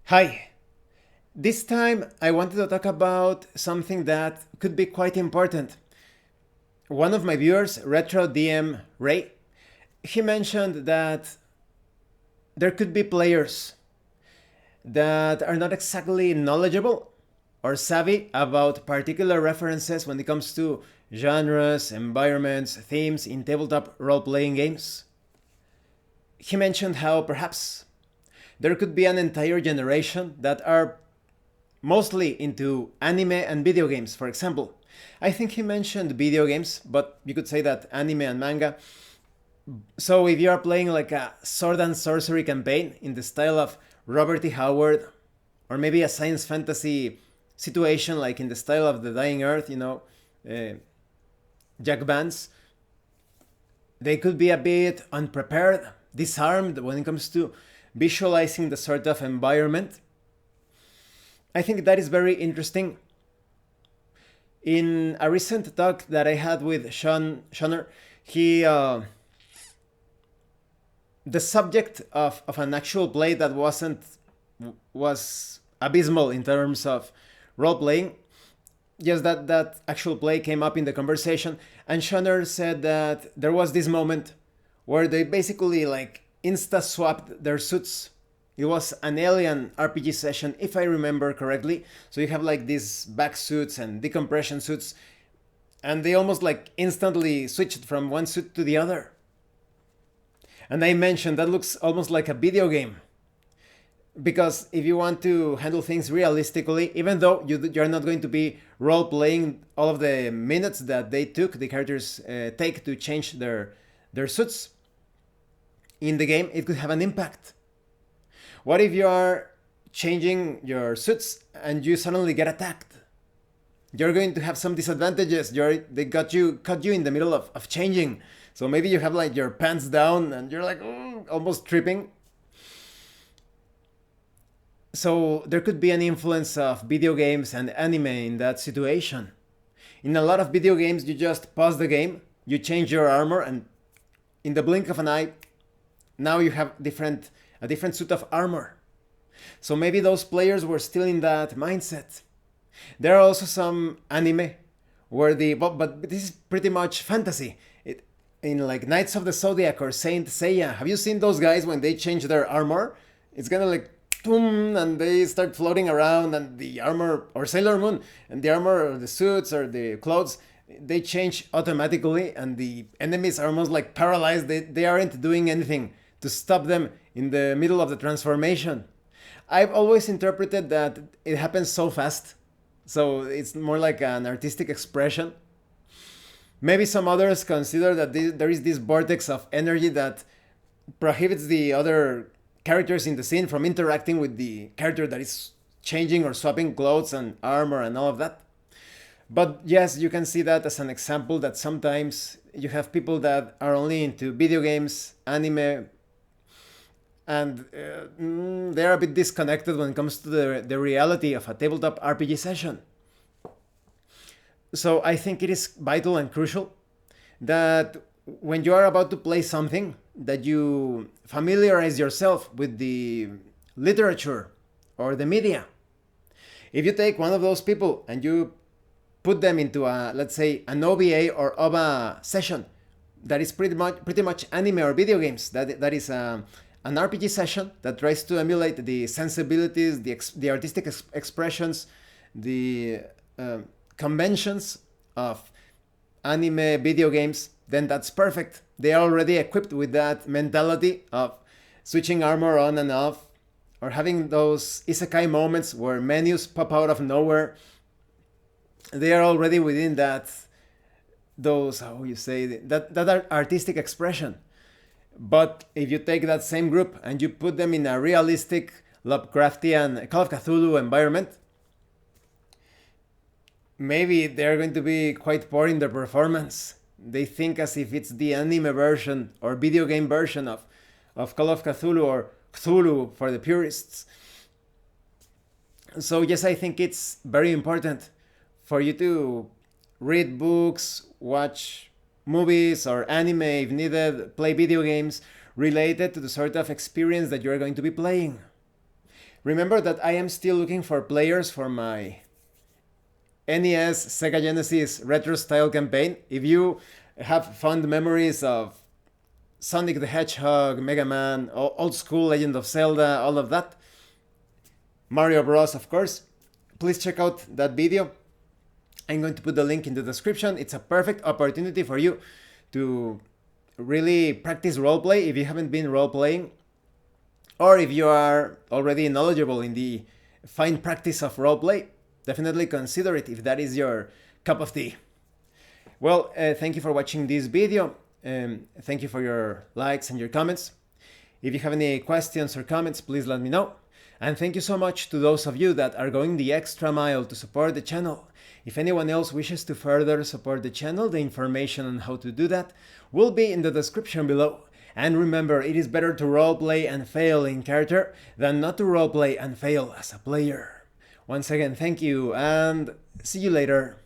Hi. This time I wanted to talk about something that could be quite important. One of my viewers, Retro DM Ray, he mentioned that there could be players that are not exactly knowledgeable or savvy about particular references when it comes to genres, environments, themes in tabletop role playing games. He mentioned how perhaps there could be an entire generation that are mostly into anime and video games, for example. I think he mentioned video games, but you could say that anime and manga. So if you are playing like a sword and sorcery campaign in the style of Robert E. Howard, or maybe a science fantasy situation like in the style of The Dying Earth, uh, Jack Vance, they could be a bit unprepared, disarmed when it comes to visualizing the sort of environment. I think that is very interesting. In a recent talk that I had with Sean Schoner, he the subject of an actual play that was abysmal in terms of role playing. Yes, that actual play came up in the conversation, and Schoner said that there was this moment where they basically like insta swapped their suits. It was an alien RPG session, if I remember correctly. So you have like these back suits and decompression suits, and they almost like instantly switched from one suit to the other. And I mentioned that looks almost like a video game. Because if you want to handle things realistically, even though you're not going to be role playing all of the minutes that the characters take to change their suits in the game, it could have an impact. What if you are changing your suits and you suddenly get attacked? You're going to have some disadvantages. They caught you in the middle of changing. So maybe you have like your pants down and you're like almost tripping. So there could be an influence of video games and anime in that situation. In a lot of video games, you just pause the game, you change your armor, and in the blink of an eye, now you have a different suit of armor. So maybe those players were still in that mindset. There are also some anime where but this is pretty much fantasy. In like Knights of the Zodiac or Saint Seiya, have you seen those guys when they change their armor? It's gonna like boom, and they start floating around, and the armor, or Sailor Moon, and the armor or the suits or the clothes, they change automatically, and the enemies are almost like paralyzed. They aren't doing anything to stop them in the middle of the transformation. I've always interpreted that it happens so fast, so it's more like an artistic expression. Maybe some others consider that there is this vortex of energy that prohibits the other characters in the scene from interacting with the character that is changing or swapping clothes and armor and all of that. But yes, you can see that as an example that sometimes you have people that are only into video games, anime, and they're a bit disconnected when it comes to the reality of a tabletop RPG session. So I think it is vital and crucial that when you are about to play something, that you familiarize yourself with the literature or the media. If you take one of those people and you put them into a, let's say, an OVA or OVA session that is pretty much anime or video games, that is an RPG session that tries to emulate the sensibilities, the artistic expressions, the conventions of anime video games, then that's perfect. They are already equipped with that mentality of switching armor on and off, or having those isekai moments where menus pop out of nowhere. They are already within those, how you say, that artistic expression. But if you take that same group and you put them in a realistic Lovecraftian Call of Cthulhu environment, maybe they're going to be quite poor in their performance. They think as if it's the anime version or video game version of Call of Cthulhu, or Cthulhu for the purists. So yes, I think it's very important for you to read books, watch movies or anime if needed, play video games related to the sort of experience that you're going to be playing. Remember that I am still looking for players for my NES Sega Genesis retro style campaign. If you have fond memories of Sonic the Hedgehog, Mega Man, old school Legend of Zelda, all of that, Mario Bros, of course, please check out that video. I'm going to put the link in the description. It's a perfect opportunity for you to really practice roleplay if you haven't been roleplaying, or if you are already knowledgeable in the fine practice of roleplay. Definitely consider it if that is your cup of tea. Well, thank you for watching this video. Thank you for your likes and your comments. If you have any questions or comments, please let me know. And thank you so much to those of you that are going the extra mile to support the channel. If anyone else wishes to further support the channel, the information on how to do that will be in the description below. And remember, it is better to roleplay and fail in character than not to roleplay and fail as a player. Once again, thank you and see you later.